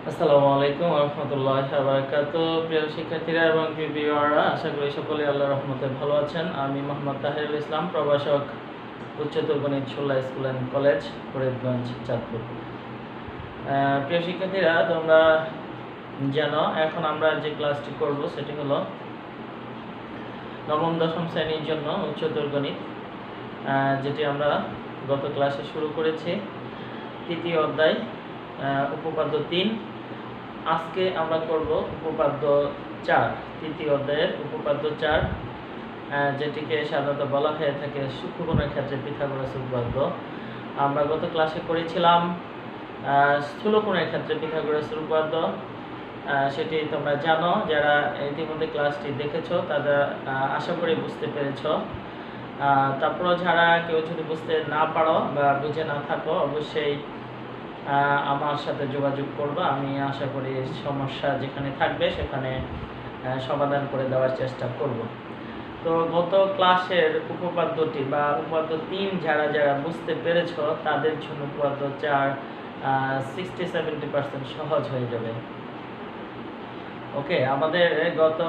আসসালামু আলাইকুম ওয়া রাহমাতুল্লাহি ওয়া বারাকাতুহু। প্রিয় শিক্ষার্থীরা এবং ভিউয়াররা, আশা করি সকলে আল্লাহর রহমতে ভালো আছেন। আমি মোহাম্মদ তাহিরুল ইসলাম, প্রভাষক, উচ্চতর গণিত Shulla school and college, Faridganj, Chandpur. প্রিয় শিক্ষার্থীরা, তোমরা জানো এখন আমরা যে ক্লাসটি করব সেটি হলো নবম দশম শ্রেণীর জন্য উচ্চতর গণিত, যেটি আমরা গত ক্লাসে শুরু করেছি। তৃতীয় অধ্যায়, উপপাদ্য 3। আজকে আমরা করব উপপাদ্য 4, তৃতীয় অধ্যায়ের উপপাদ্য 4, যেটিকে সাধারণত বলা হয়ে থাকে সূক্ষ্মকোণের ক্ষেত্রে পিথাগোরাস উপপাদ্য। আমরা গত ক্লাসে করেছিলাম স্থূলকোণের ক্ষেত্রে পিথাগোরাস উপপাদ্য। সেটি তোমরা জানো, যারা ইতিমধ্যে ক্লাসটি দেখেছো তারা আশা করি বুঝতে পেরেছো। তারপরও যারা কেউ যদি বুঝতে না পারো বা বুঝে না থাকো, অবশ্যই আমার সাথে যোগাযোগ করবে। আমি আশা করি সমস্যা যেখানে থাকবে সেখানে সমাধান করে দেওয়ার চেষ্টা করব। তো গত ক্লাসের উপপাদ্যটি বা উপপাদ্য 3 যারা যারা বুঝতে পেরেছ তাদের জন্য উপপাদ্য 4 60-70% সহজ হয়ে যাবে। ওকে, আমাদের গত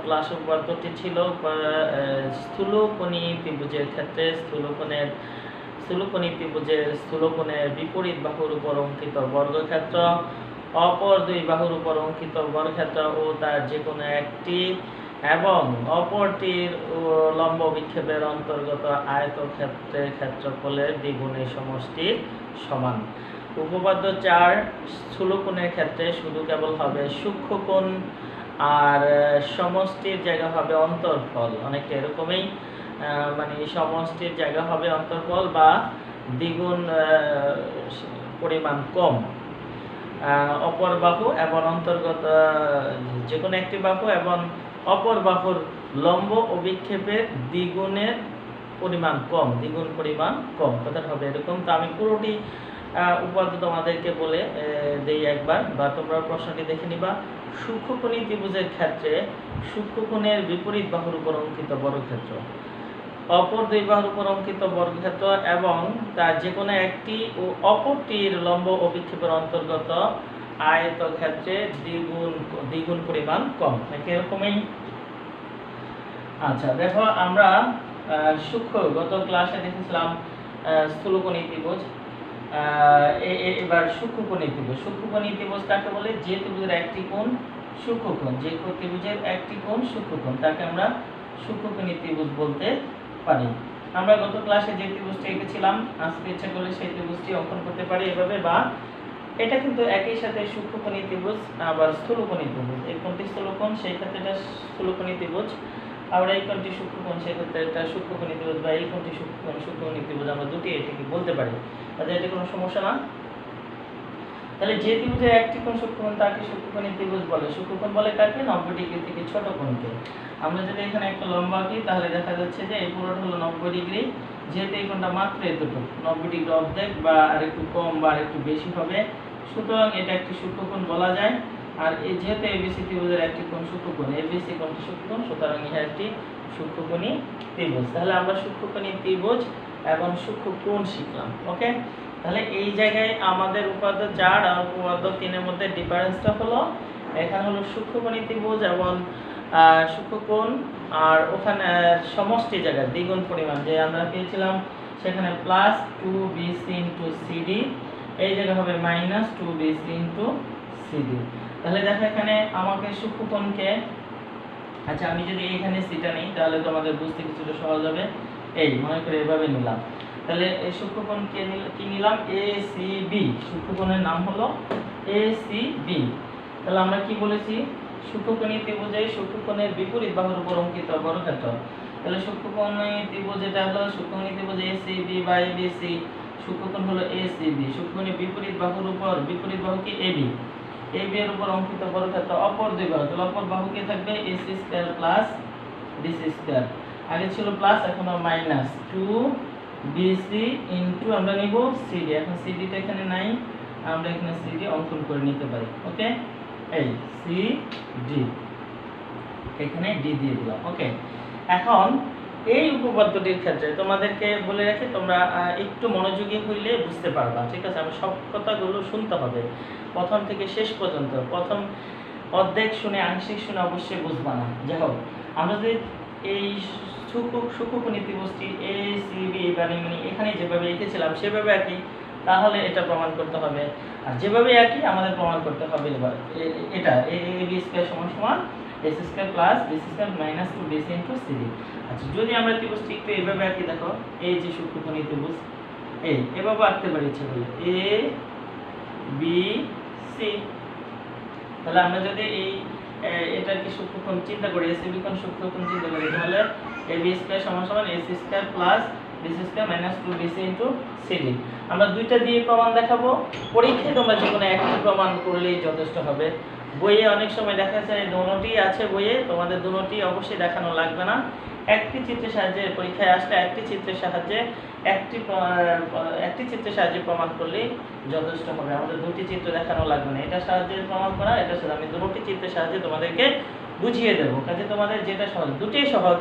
ক্লাস উপপাদ্যটি ছিল স্থূলকোণী ত্রিভুজের ক্ষেত্রে স্থূলকোণী ত্রিভুজের স্থূলকোণের বিপরীত বাহুর উপর অঙ্কিত বর্গক্ষেত্র, অপর দুই বাহুর উপর অঙ্কিত বর্গক্ষেত্র ও তার যে কোনো একটি এবং অপরটির লম্ব বিক্ষেপের অন্তর্গত আয়তক্ষেত্রের ক্ষেত্রফলের দ্বিগুণের সমষ্টির সমান। উপপাদ্য 4 স্থূলকোণের ক্ষেত্রে শুধু কেবল হবে সূক্ষ্মকোণ আর সমষ্টির জায়গা হবে অন্তর্ফল। অনেকটা এরকমই, মানে সমষ্টির জায়গা হবে অন্তর্ফল বা দ্বিগুণ পরিমাণ কম। অপর বাহু এবং অন্তর্গত যে কোনো একটি বাহু এবং অপর বাহুর লম্ব অভিক্ষেপের দ্বিগুণ পরিমাণ কম কথাটা হবে এরকম। তো আমি পুরোটি উপপাদ্য তোমাদেরকে বলে দেই একবার, বা তোমরা প্রশ্নটি দেখে নিবা। সূক্ষ্মকোণী ত্রিভুজের ক্ষেত্রে সূক্ষ্মকোণের বিপরীত বাহুর উপর অঙ্কিত বর্গক্ষেত্র, অপর দুই বাহুর উপর অঙ্কিত বর্গক্ষেত্র এবং তার যে কোনো একটি ও অপরটির লম্ব অভিক্ষেপের অন্তর্গত আয়তক্ষেত্রে দ্বিগুণ পরিমাণ কম। এরকমই। আচ্ছা দেখো, আমরা গত ক্লাসে দেখেছিলাম স্থূলকোণী ত্রিভুজ। এবার সূক্ষ্মকোণী ত্রিভুজ কাকে বলে? যে ত্রিভুজের একটি কোণ সূক্ষ্মকোণ, যে ত্রিভুজের একটি কোণ সূক্ষ্মকোণ তাকে আমরা সূক্ষ্মকোণী ত্রিভুজ বলতে পারি। আমরা গত ক্লাসে যে ত্রিভুজটি এঁকেছিলাম, আজকে ইচ্ছা করলে সেই ত্রিভুজটি অঙ্কন করতে পারি এভাবে, বা এটা কিন্তু একই সাথে সূক্ষ্মকোণী ত্রিভুজ আবার স্থূলকোণী ত্রিভুজ। এই কোণটি স্থূলকোণ, সেই ক্ষেত্রে এটা স্থূলকোণী ত্রিভুজ। আবার এই কোণটি সূক্ষ্মকোণ, সেই ক্ষেত্রে এটা সূক্ষ্মকোণী ত্রিভুজ, বা এই কোণটি সূক্ষ্মকোণী ত্রিভুজ। আমরা দুটি এটিকে বলতে পারি, তাহলে এটা কোনো সমস্যা না। তাহলে যে ত্রিভুজের একটি কোণ সূক্ষ্মকোণ তাকে সূক্ষ্মকোণী ত্রিভুজ বলে। সূক্ষ্মকোণ বলে কাকে? 90 ডিগ্রি থেকে ছোট কোণকে। আমরা যদি এখানে একটা লম্ব আঁকি তাহলে দেখা যাচ্ছে যে এই পুরোটা হলো 90 ডিগ্রি। যেহেতু এই কোণটা মাত্র এতটুকু 90 ডিগ্রি অর্ধেক বা আরেকটু কম বা আরেকটু বেশি হবে, সুতরাং এটা একটি সূক্ষ্মকোণ বলা যায়। আর এই যেহেতু এবিসি ত্রিভুজের একটি কোণ সূক্ষ্মকোণ, এবিসি কোণটি সূক্ষ্মকোণ, সুতরাং ইহা একটি সূক্ষ্মকোণী ত্রিভুজ। তাহলে আমরা সূক্ষ্মকোণী ত্রিভুজ এবং সূক্ষ্মকোণ শিখলাম। ওকে, তাহলে এই জায়গায় আমাদের উপপাদ্য 4 আর উপপাদ্য 3 এর মধ্যে ডিফারেন্সটা হলো এখানে হলো সূক্ষ্মকোণী ত্রিভুজ এবং সূক্ষ্মকোণ, আর ওখানে সমষ্টি জায়গা দ্বিগুণ পরিমাণ যে আমরা পেয়েছিলাম সেখানে প্লাস 2bc ইনটু সিডি, এই জায়গা হবে মাইনাস 2bc ইনটু সিডি। তাহলে দেখো এখানে আমাকে সূক্ষ্মকোণকে, আচ্ছা আমি যদি এখানে সিটা নেই তাহলে তোমাদের বুঝতে কিছুটা সহজ হবে। এই মনে করে এভাবে নিলাম, তাহলে এই সূক্ষ্মকোণ কি নিলাম? এসিবি। সূক্ষ্মকোণের নাম হলো এসিবি। তাহলে আমরা কি বলেছি? সূক্ষ্মকোণী ত্রিভুজে সূক্ষ্মকোণের বিপরীত বাহুর উপর অঙ্কিত বর্গক্ষেত্র। তাহলে সূক্ষ্মকোণী ত্রিভুজ যেটা হলো সূক্ষ্মকোণী ত্রিভুজ এসিবি বা এবিসি, সূক্ষ্মকোণ হলো এসিবি। সূক্ষ্মকোণের বিপরীত বাহুর উপর, বিপরীত বাহু কি? এবি। এবি এর উপর অঙ্কিত বর্গক্ষেত্র অপর দুই বাহু, তাহলে অপর বাহু কি থাকবে? AC square plus DC square. আগে ছিল প্লাস, এখন মাইনাস 2bc ইনটু আমরা নিব সিডি। এখন সিডিটা এখানে নাই, আমরা এখানে সিডি অঙ্কন করে নিতে পারি। ওকে, এই সিডি এখানে ডি দিয়ে দিলাম। ওকে, এখন এই উপপাদ্যটির ক্ষেত্রে তোমাদেরকে বলে রাখি, তোমরা একটু মনোযোগী হইলে বুঝতে পারবা, ঠিক আছে? আমি সব কথাগুলো শুনতে হবে প্রথম থেকে শেষ পর্যন্ত। প্রথম অর্ধেক শুনে আংশিক শুনে অবশ্যই বুঝবা না। যাই হোক, আমরা যদি এই সূক্ষ্ম নীতিবস্তুটি এ সি বি মানে এখানে যেভাবে এঁকেছিলাম সেভাবে একই, তাহলে এটা প্রমাণ করতে হবে। আর যেভাবে একই আমাদের প্রমাণ করতে হবে এবার এটা এ বি স্কয়ার সমান সমান S square plus B square minus 2bc into CD. আচ্ছা, যদি আমরা ত্রিভুজটি একটু এইভাবে আঁকি, দেখো এই যে সূক্ষ্ম ত্রিভুজ এভাবে আঁকতে পারি ইচ্ছে করলে এ বি সি। তাহলে আমরা যদি এটা কি সূক্ষ্মকোণ চিন্তা করি, এসিবি কোণ সূক্ষ্মকোণ চিন্তা করি, তাহলে এ বি স্কয়ার সমান সমান S square plus B square minus 2bc into CD. আমরা দুইটা দিয়ে প্রমাণ দেখাবো। পরীক্ষায় তোমরা যে কোনো একটা প্রমাণ করলেই যথেষ্ট হবে। বইয়ে অনেক সময় দেখা যায় দুটোটি আছে বইয়ে, তোমাদের দুটোটি অবশ্যই দেখানো লাগবে না। একটি চিত্রের সাহায্যে পরীক্ষায় আসলে একটি চিত্রের সাহায্যে একটি চিত্রের সাহায্যে প্রমাণ করলেই যথেষ্ট হবে। আমাদের দুটি চিত্র দেখানো লাগবে না, এটার সাহায্যে প্রমাণ করা, এটার সাথে আমি দুটি চিত্রের সাহায্যে তোমাদেরকে বুঝিয়ে দেবো। কাজে তোমাদের যেটা সহজ, দুটোই সহজ,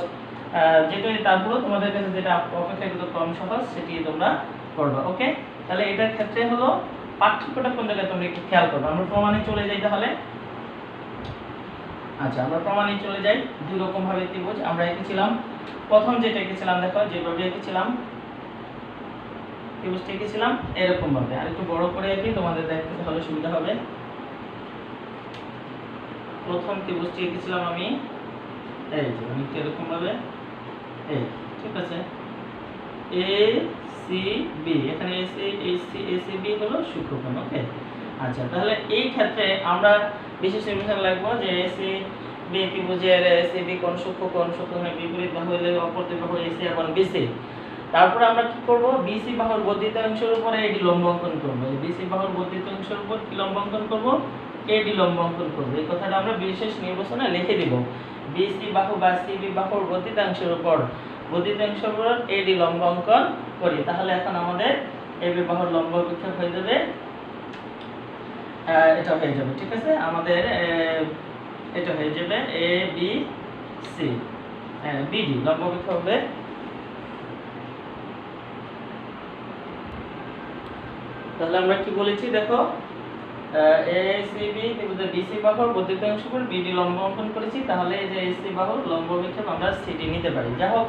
যেটাই তারপরেও তোমাদের কাছে যেটা অপেক্ষাকৃত কম সহজ সেটি তোমরা করবে। ওকে, তাহলে এটার ক্ষেত্রে হলো পার্থক্যটা কোন জায়গায় তোমরা একটু খেয়াল করবে। আমরা প্রমাণে চলে যাই তাহলে। আচ্ছা, আমরা প্রমাণে চলে যাই। দুই রকম ভাবে ত্রিভুজ আমরা এঁকেছিলাম। প্রথম যেটা এঁকেছিলাম, দেখো যেভাবে এঁকেছিলাম ত্রিভুজটা এঁকেছিলাম এরকম ভাবে, আর একটু বড় করে এঁকে তোমাদের দেখতে তাহলে সুবিধা হবে। প্রথম ত্রিভুজটি এঁকেছিলাম আমি এই যে অনেকটা এরকম ভাবে এই, ঠিক আছে? এ সি বি, এখানে এ সি বি হলো সূক্ষ্মকোণ। ওকে, আচ্ছা, তাহলে এই ক্ষেত্রে আমরা বিশেষ নির্দেশন লাগবো যে এ সি বি ত্রিভুজের এ সি বি কোণ সূক্ষ্মকোণের বিপরীত বাহু হলে অপর দুই বাহু এ সি এবং বিসি। তারপর আমরা কি করব, বিসি বাহুর বর্ধিত অংশের উপরে এডি লম্ব অঙ্কন করব। এই বিসি বাহুর বর্ধিত অংশের উপর কি লম্ব অঙ্কন করব, এডি লম্ব অঙ্কন করব। এই কথাটা আমরা বিশেষ নির্বাচনে লিখে দিব। বিসি বাহু বা সিবি বাহুর বর্ধিত অংশের উপর এডি লম্ব অঙ্কন করি, তাহলে এখন আমাদের এবি বাহুর লম্ব বিক্ষেপ হয়ে যাবে, এটা হয়ে যাবে, ঠিক আছে? আমাদের এটা হয়ে যাবে এ বি সি, বিডি লম্ব বিক্ষেপ হবে। তাহলে আমরা কি বলেছি দেখো, এসিবি ত্রিভুজের বিসি বাহুর বর্ধিত অংশ উপর বিডি লম্ব অঙ্কন করেছি, তাহলে এই যে এসি বাহুর লম্ব বিক্ষেপ আমরা সিডি নিতে পারি। যাই হোক,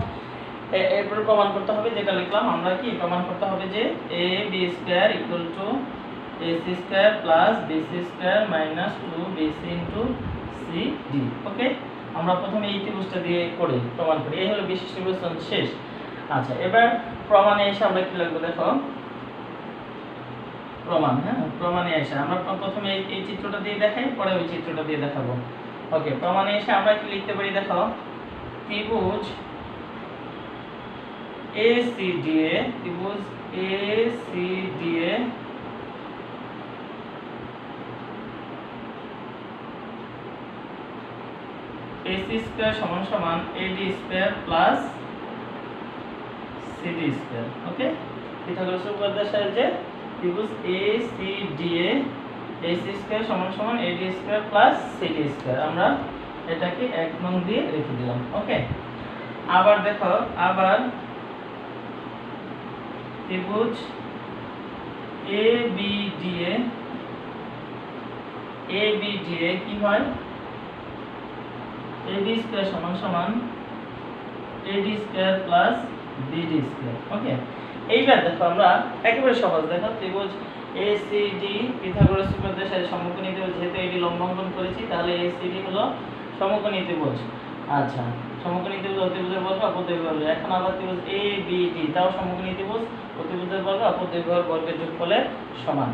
এরপর প্রমাণ করতে হবে যেটা লিখলাম আমরা, কি প্রমাণ করতে হবে যে A B square equal to AC square plus BC square minus 2bc into CD. Okay, আমরা প্রথমে এই ত্রিভুজটা দিয়ে করে প্রমাণ করি। এই হলো বিশেষ নির্বাচন শেষ। আচ্ছা, এবার প্রমাণে এসে আমরা কি লিখব দেখো, প্রমাণ, প্রমাণে এসে আমরা প্রথমে এই চিত্রটা দিয়ে দেখাই, পরে ওই চিত্রটা দিয়ে দেখাবো। ওকে, প্রমাণে এসে আমরা কি লিখতে পারি দেখো, ত্রিভুজ ACDA AC স্কয়ার সমান সমান AD square plus CD square. Okay, Pythagoras উপপাদ্যের সাহায্যে ত্রিভুজ ACDA AC স্কয়ার সমান সমান AD square plus CD square আমরা এটাকে 1 নং দিয়ে রেখে দিলাম। ওকে, আবার দেখো, আবার ত্রিভুজ ABDA কি হয়, AD স্কয়ার সমান সমান AD square plus BD square. Okay, এইবার দেখো আমরা একেবারে সহজ, দেখো ত্রিভুজ ACD পিথাগোরাস উপপাদ্যের সাথে সমকোণী ত্রিভুজ, যেহেতু এডি লম্ব অঙ্কন করেছি তাহলে ACD হলো সমকোণী ত্রিভুজ। আচ্ছা, সমকোণী ত্রিভুজ অতিভুজের বর্গ অপর দুই বাহুর। এখন আবার ত্রিভুজ ABD তাও সমকোণী ত্রিভুজ, অতিভুজের বর্গ অপর দুই বাহুর বর্গের যোগফলের সমান।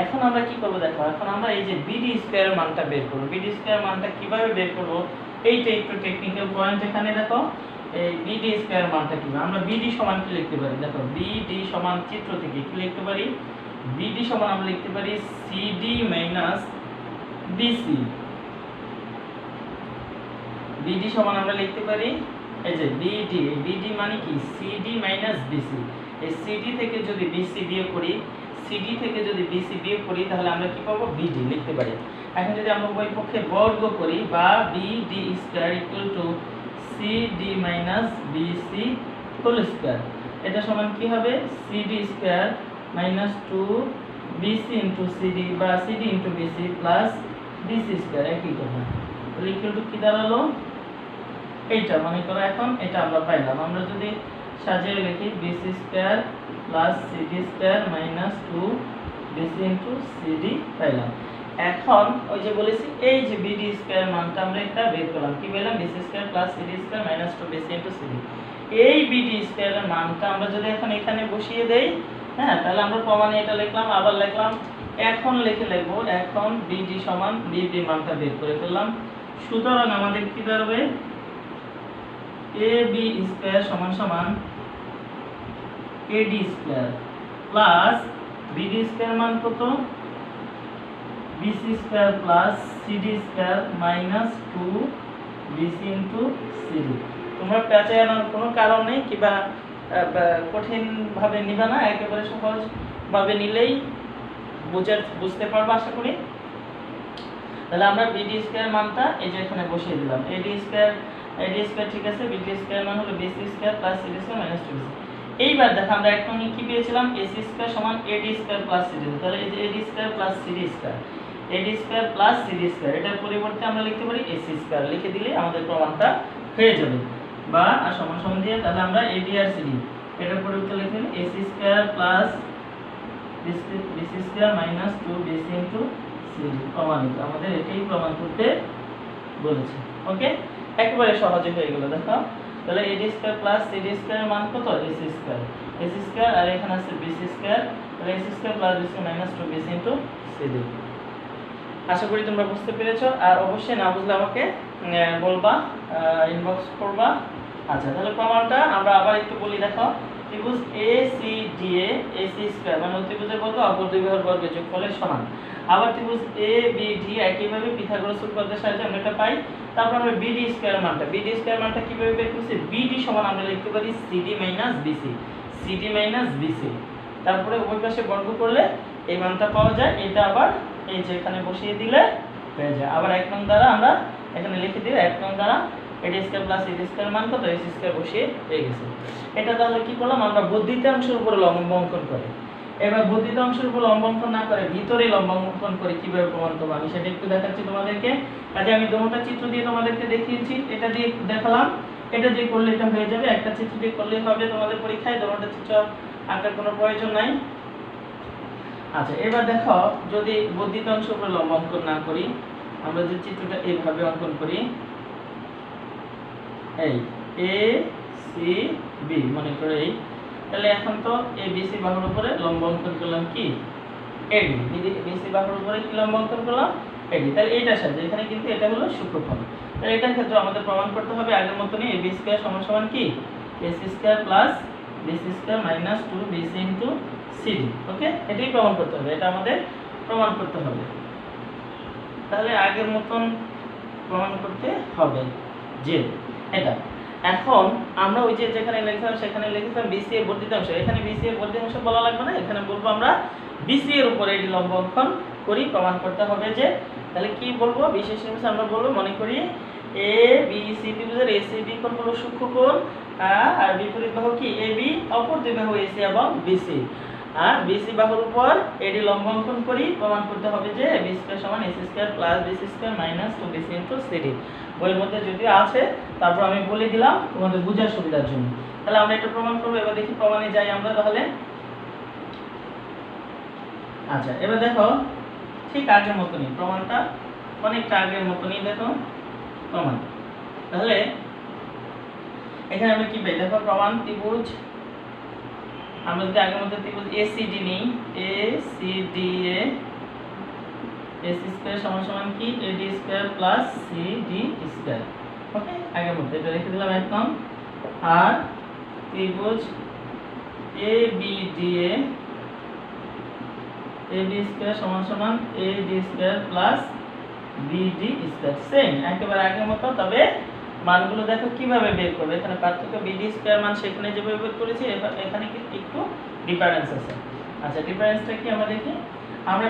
এখন আমরা কি করব দেখো, এখন আমরা এই যে BD স্কয়ারের মানটা বের করব। BD স্কয়ারের মানটা কিভাবে বের করব, এইটা একটু টেকনিক্যাল পয়েন্ট। এখানে দেখো এই BD স্কয়ার মানটা কি, আমরা BD সমান কি লিখতে পারি দেখো, BD সমান চিত্র থেকে কি লিখতে পারি, BD সমান আমরা লিখতে পারি CD মাইনাস BC। BD সমান আমরা লিখতে পারি এই যে BD মানে কি CD মাইনাস BC। এই CD থেকে যদি BC বিয়োগ করি, CD থেকে যদি BC বিয়োগ করি তাহলে আমরা কি পাবো, BD লিখতে পারি। এখন যদি আমরা উভয় পক্ষে বর্গ করি বা BD square equal to CD minus BC whole square. এটা সমান কি হবে CD square minus 2 BC into CD বা CD into BC plus BC square একই কথা। তাহলে ইকুয়াল টু কি দাঁড়ালো এইটা মনে করো এখন এটা আমরা পাইলাম। আমরা যদি সাজিয়ে লিখি BC square plus CD square minus 2 BC into CD পাইলাম। এখন ওই যে বলেছি এই যে বিডি স্কয়ার মানটা আমরা একটা বের করলাম, কি পেলাম BC square plus CD square minus 2 BC into CD. এই বিডি স্কয়ারের মানটা আমরা যদি এখন এখানে বসিয়ে দেই, হ্যাঁ, তাহলে আমরা প্রমাণে এটা লিখলাম, আবার লিখলাম, এখন লিখবো এখন বিডি সমান বিডি মানটা বের করে ফেললাম। সুতরাং আমাদের কি দাঁড়াবে এবি স্কয়ার সমান সমান AD square plus BD square মান কত BC square plus CD square minus 2 BC into CD. তোমরা প্যাচে আনার কোনো কারণ নেই কিংবা কঠিন ভাবে নিবা না, একেবারে সহজ ভাবে নিলেই বুঝতে পারবে আশা করি। তাহলে আমরা বিডি স্কয়ার মানটা এই যে এখানে বসিয়ে দিলাম। এডি স্কয়ার ঠিক আছে, বিডি স্কয়ার মান হলো BC square plus CD square minus 2 BC. এইবার দেখো আমরা এখন কি পেয়েছিলাম এসি স্কয়ার সমান এডি স্কয়ার প্লাস সিডি। তাহলে এই যে এডি স্কয়ার প্লাস সিডি স্কয়ার, এডি স্কয়ার প্লাস সিডি স্কয়ার, এটার পরিবর্তে আমরা লিখতে পারি এসি স্কয়ার, লিখে দিলে আমাদের প্রমাণটা হয়ে যাবে। বা আর সমান সমান দিয়ে তাহলে আমরা এডি আর সিডি এটার পরিবর্তে লিখে দিই AC square plus BC square minus 2 BC into CD. প্রমাণিত, আমাদের এটাই প্রমাণ করতে বলেছে। ওকে, একেবারে সহজে হয়ে গেল। দেখো তাহলে AD square plus CD square মান কত এসি স্কয়ার আর এখানে আছে বিসি স্কয়ার, তাহলে AC square plus BC minus 2 BC into CD. আশা করি তোমরা বুঝতে পেরেছো। আর অবশ্যই না বুঝলে আমাকে বলবা, ইনবক্স করবা। আচ্ছা, তাহলে প্রমাণটা আমরা আবার একটু বলি। দেখো ত্রিভুজ ACDA AC স্কয়ার মানে ত্রিভুজের বর্গ অপর দুই বাহুর বর্গের যোগফলের সমান। আবার ত্রিভুজ ABD একইভাবে পিথাগোরাস উপপাদ্যের সাহায্যে আমরা এটা পাই। তারপর আমরা BD স্কয়ার মানটা কিভাবে বের করছি BD সমান আমরা লিখতে পারি CD মাইনাস BC। তারপরে উভয় পাশে বর্গ করলে এই মানটা পাওয়া যায়। এটা আবার এই যে এখানে বসিয়ে দিলে হয়ে যায়। আবার 1 নং দ্বারা আমরা এখানে লিখে দিই 1 নং দ্বারা এডি স্কয়ার প্লাস সিডি স্কয়ার মান কত এসি স্কয়ার বসিয়ে হয়ে গেছে। এটা তাহলে কি করলাম আমরা বর্ধিতাংশের উপর লম্ব অঙ্কন করে। এবার বর্ধিতাংশের উপর লম্ব অঙ্কন না করে ভিতরে লম্ব অঙ্কন করে কিভাবে প্রমাণ করব আমি সেটা একটু দেখাচ্ছি তোমাদেরকে। কাজে আমি দুটোটা চিত্র দিয়ে তোমাদেরকে দেখিয়েছি, এটা দিয়ে দেখালাম, এটা দিয়ে করলে এটা হয়ে যাবে। একটা চিত্র দিয়ে করলে হবে তোমাদের পরীক্ষায়, দুটোটা চিত্র আঁকার কোনো প্রয়োজন নাই। আচ্ছা, এবার দেখো যদি বর্ধিতাংশের উপর লম্ব অঙ্কন না করি, আমরা যে চিত্রটা এইভাবে অঙ্কন করি, এই এ সি বি মনে করে এই, তাহলে এখন তো এ বিসি বাহুর উপরে লম্ব অঙ্কন করলাম কি এডি, বিসি বাহুর উপরে কি লম্ব অঙ্কন করলাম এডি। তাহলে এইটার সাথে এখানে কিন্তু এটা হলো সূক্ষ্মকোণ। তাহলে এটার ক্ষেত্রে আমাদের প্রমাণ করতে হবে আগের মতনই এ বি স্কয়ার সমান সমান কি AC square plus BC square minus 2 BC into CD. Okay, এটাই প্রমাণ করতে হবে, এটা আমাদের প্রমাণ করতে হবে। তাহলে আগের মতন প্রমাণ করতে হবে যে এটা। এখন আমরা ওই যে যেখানে লিখলাম সেখানে লিখেছিলাম বিসি এর বর্ধিতাংশ, এখানে বিসি এর বর্ধিতাংশ বলা লাগবে না, এখানে বলবো আমরা বিসি এর উপরে এডি লম্ব অঙ্কন করি, প্রমাণ করতে হবে যে। তাহলে কি বলবো বিশেষ নিয়মে আমরা বলবো মনে করি এ বি সি ত্রিভুজের এসিবি কোণ হলো সূক্ষ্মকোণ আর বিপরীত বাহু কি এবি, অপর দুই বাহু এসি এবং বিসি। আর বিসি বাহুর উপর এডি লম্ব অঙ্কন করি, প্রমাণ করতে হবে যে বি স্কয়ার সমান AC square plus BC square minus 2 BC into CD. বইয়ের মধ্যে যদি আছে তারপর আমি বলে দিলাম তোমাদের বোঝার সুবিধার জন্য। তাহলে আমরা এটা প্রমাণ করব। এবার দেখি প্রমাণে যাই আমরা তাহলে। আচ্ছা, এবার দেখো ঠিক আগের মতনই প্রমাণটা, অনেকটা আগের মতনই দেখো প্রমাণ। তাহলে এখানে আমরা কি পাই দেখো প্রমাণ ত্রিভুজ, আমরা যদি আগের মধ্যে ত্রিভুজ ACD নিই, ACDA AC স্কয়ার সমান সমান কি AD square plus CD square. Okay, আগের মধ্যে এটা লিখে দিলাম একদম। আর ত্রিভুজ ABDA AB স্কয়ার সমান সমান AD square plus BD square, same একেবারে আগের মতো। তবে মানগুলো দেখো কিভাবে বের করবে, এখানে পার্থক্য BD স্কয়ার মান সেখানে যেভাবে বের করেছি এখানে একটু ডিফারেন্স আছে। আচ্ছা, ডিফারেন্সটা কি আমরা দেখি। আমরা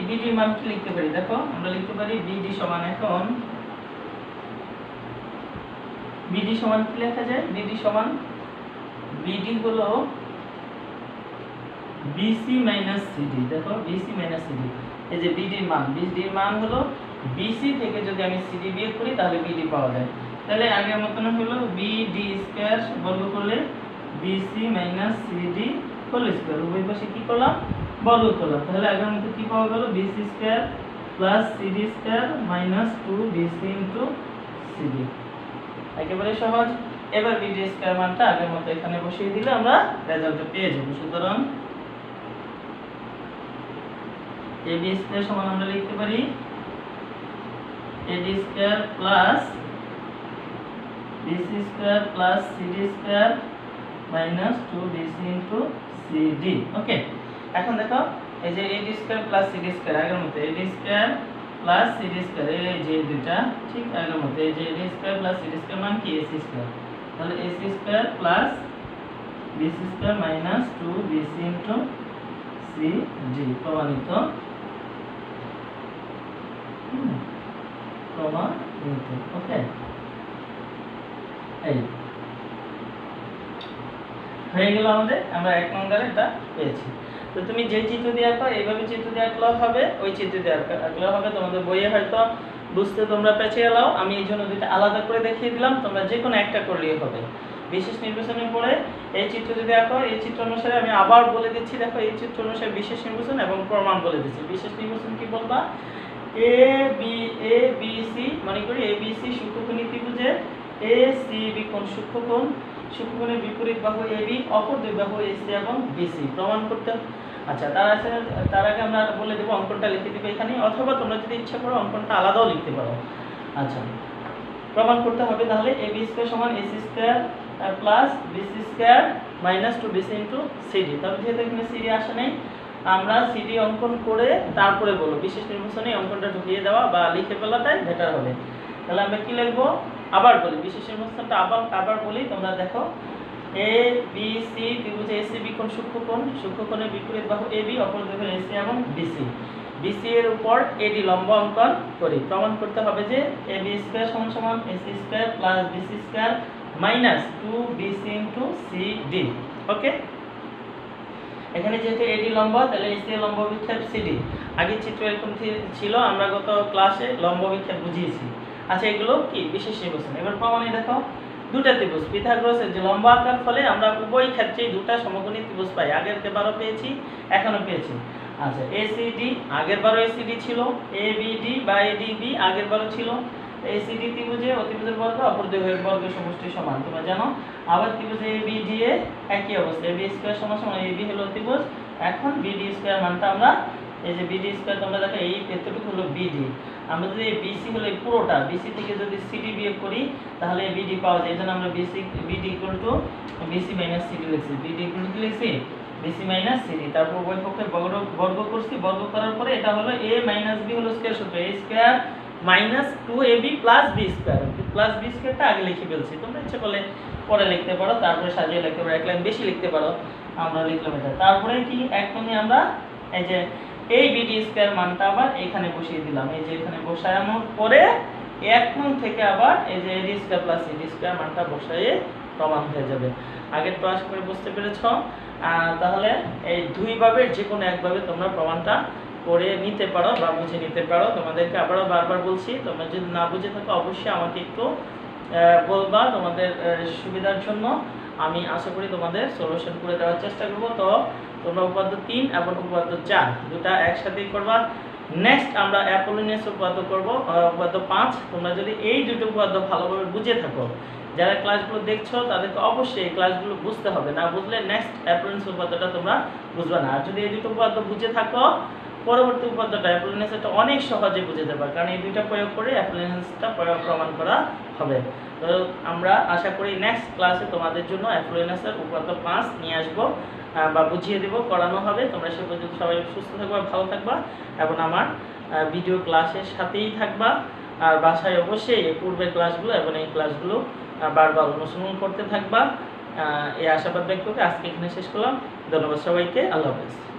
BD মান কি লিখতে পারি দেখো, আমরা লিখতে পারি BD সমান এখন বিডি সমান কি লেখা যায়? বিডি সমান বিডি হলো বিসি মাইনাস সিডি। দেখো বিসি মাইনাস সিডি, এই যে বিডির মান হলো বিসি থেকে যদি আমি সিডি বিয়োগ করি তাহলে বিডি পাওয়া যায়। তাহলে আগের মতন হলো বিডি স্কয়ার বর্গ করলে BC minus CD whole square, উভয় পাশে কি করলাম? বর্গ করলাম। তাহলে আগের মতো কি পাওয়া গেল? BC square plus CD square minus 2bc into CD. একেবারে সহজ। এবার বিডি স্কয়ার মানটা আগের মতো এখানে বসিয়ে দিলে আমরা রেজাল্টটা পেয়ে যাব। সুতরাং ab স্কয়ার সমান আমরা লিখতে পারি ad square plus bc square plus cd square minus 2bc into cd। ওকে, এখন দেখো এই যে ad square plus cd square আগের মতো ad square plus cd square, এই যে দুটো ঠিক আগের মতো, এই যে ad square plus cd square মান কি? ac square. তাহলে ac square plus bc square minus 2bc into cd প্রমাণিত। ওকে, এই হয়ে গেল আমাদের, আমরা 1 নম্বরে এটা পেয়েছি। তো তুমি যে চিত্র দিয়ে আঁকো এইভাবে চিত্র দিয়ে আঁকলেও হবে, ওই চিত্র দিয়ে আঁকলেও হবে। তোমাদের বইয়ে হয়তো বুঝতে তোমরা পেছিয়ে এলাও, আমি এই জন্য দুইটা আলাদা করে দেখিয়ে দিলাম, তোমরা যে কোনো একটা করলেই হবে। বিশেষ নির্বাচনের পরে এই চিত্র যদি আঁকো এই চিত্র অনুসারে আমি আবার বলে দিচ্ছি, দেখো এই চিত্র অনুসারে বিশেষ নির্বাচন এবং প্রমাণ বলে দিচ্ছি। বিশেষ নির্বাচন কি বলবা? এ বি সি মনে করি এ বি সি সূক্ষ্মকোণী ত্রিভুজের এ সি বি কোণ সূক্ষ্মকোণ, সূক্ষ্মকোণের বিপরীত বাহু এবি, অপর দুই বাহু এসি এবং বিসি প্রমাণ করতে। আচ্ছা, তার আগে আমরা বলে দেব অঙ্কনটা লিখে দেবে এখানে, অথবা তোমরা যদি ইচ্ছা করো অঙ্কনটা আলাদাও লিখতে পারো। আচ্ছা, প্রমাণ করতে হবে তাহলে ab স্কয়ার সমান ac square plus bc square minus 2bc into cd। তবে যেহেতু এখানে cd আসে নাই, আমরা cd অঙ্কন করে তারপরে বলবো। বিশেষ নির্বাচনে অঙ্কনটা ঢুকিয়ে দেওয়া বা লিখে ফেলাটাই বেটার হবে। তাহলে আমরা কি লিখবো? আবার বলি, বিশেষ নির্বাচনটা আবার বলি, তোমরা দেখো A B C ত্রিভুজে AC B কোণ সূক্ষ্মকোণ, সূক্ষ্মকোণের বিপরীত বাহু এবি, অপর দুই বাহু এসি এবং বিসি। বিসি এর উপর এডি লম্ব অঙ্কন করি। প্রমাণ করতে হবে যে ab স্কয়ার সমান সমান ac square plus bc square minus 2bc into cd। ওকে, এখানে যেহেতু এডি লম্ব তাহলে ac এর লম্ব বিক্ষেপ cd। আগে চিত্র এরকম ছিল, আমরা গত ক্লাসে লম্ব বিক্ষেপ বুঝিয়েছি। আচ্ছা, এগুলো কি বিশেষ নির্বাচন। এবার প্রমাণে দেখো দুটা ত্রিভুজ পিথাগোরাসের যে লম্ব আঁকার ফলে আমরা উভয় ক্ষেত্রেই দুটা সমকোণী ত্রিভুজ পাই। আগের বারও পেয়েছি, এখনো পেয়েছি। আচ্ছা, এসিডি আগের বারও এসিডি ছিল, এবিডি বা এডিবি আগের বারও ছিল। এসিডি ত্রিভুজে অতিভুজের বর্গ অপর দুই বাহুর বর্গ সমষ্টি সমান, তোমরা জানো। আবার ত্রিভুজে এবিডি এ একই অবস্থা, এবি স্কয়ার সমান সমান এবি হলো ত্রিভুজ। এখন বিডি স্কয়ার মানটা আমরা এই যে বিডি স্কয়ার তোমরা দেখো এই এতটুকু হলো বিডি। আমরা যদি বিসি হলো এই পুরোটা, বিসি থেকে যদি সিডি বিয়োগ করি তাহলে বিডি পাওয়া যায়। এজন্য আমরা BD equal to BC minus CD লিখছি। বিডি ইকুয়াল টু কি লিখছি? BC minus CD. তারপর উভয় পক্ষে বর্গ করছি, বর্গ করার পরে এটা হলো a মাইনাস b হলো স্কয়ার সূত্র a square minus 2ab plus b square. Plus b স্কয়ারটা আগে লিখে ফেলছি, তোমরা ইচ্ছা করলে পরে লিখতে পারো, তারপরে সাজিয়ে লিখতে পারো, এক লাইন বেশি লিখতে পারো, আমরা লিখলাম এটা। তারপরে কি এক কোণে আমরা এই যে এই বিডি স্কয়ার মানটা আবার এখানে বসিয়ে দিলাম। এই যে এখানে বসানোর পরে এক কোণ থেকে আবার এই যে এডি স্কয়ার প্লাস সিডি স্কয়ার মানটা বসায়ে প্রমাণ হয়ে যাবে। আগের তো আশা করি বুঝতে পেরেছো। তাহলে এই দুইভাবে যে কোনো একভাবে তোমরা প্রমাণটা করে নিতে পারো বা বুঝে নিতে পারো। তোমাদেরকে আবারও বারবার বলছি, তোমরা যদি না বুঝে থাকো অবশ্যই আমাকে একটু বলবা, তোমাদের সুবিধার জন্য আমি আশা করি তোমাদের সলিউশন করে দেওয়ার চেষ্টা করব। তো তোমরা উপাদ্য 3 এবং উপাদ্য 4 দুটা একসাথেই করবা। নেক্সট আমরা অ্যাপোলোনিয়াস উপাদ্য করব, উপাদ্য 5। তোমরা যদি এই দুটো উপাদ্য ভালোভাবে বুঝে থাকো, যারা ক্লাসগুলো দেখছো তাদেরকে অবশ্যই এই ক্লাসগুলো বুঝতে হবে, না বুঝলে নেক্সট অ্যাপোলোনিয়াস উপাদ্যটা তোমরা বুঝবে না। আর যদি এই দুটো উপাদ্য বুঝে থাকো, পরবর্তী উপাদ্যটা অ্যাপোলোনিয়াসটা অনেক সহজে বুঝে যাবে, কারণ এই দুইটা প্রয়োগ করে অ্যাপোলোনিয়াসটা প্রমাণ করা হবে। তো আমরা আশা করি নেক্সট ক্লাসে তোমাদের জন্য অ্যাপোলোনিয়াসের উপাদ্য 5 নিয়ে আসবো বা বুঝিয়ে দেব, করানো হবে। তোমরা সে পর্যন্ত সবাই সুস্থ থাকবা, ভালো থাকবা এবং আমার ভিডিও ক্লাসের সাথেই থাকবা। আর বাসায় অবশ্যই পূর্বের ক্লাসগুলো এবং এই ক্লাসগুলো বারবার অনুসরণ করতে থাকবা। এই আশাবাদ ব্যক্ত করে আজকে এখানে শেষ করলাম। ধন্যবাদ সবাইকে, আল্লাহ হাফেজ।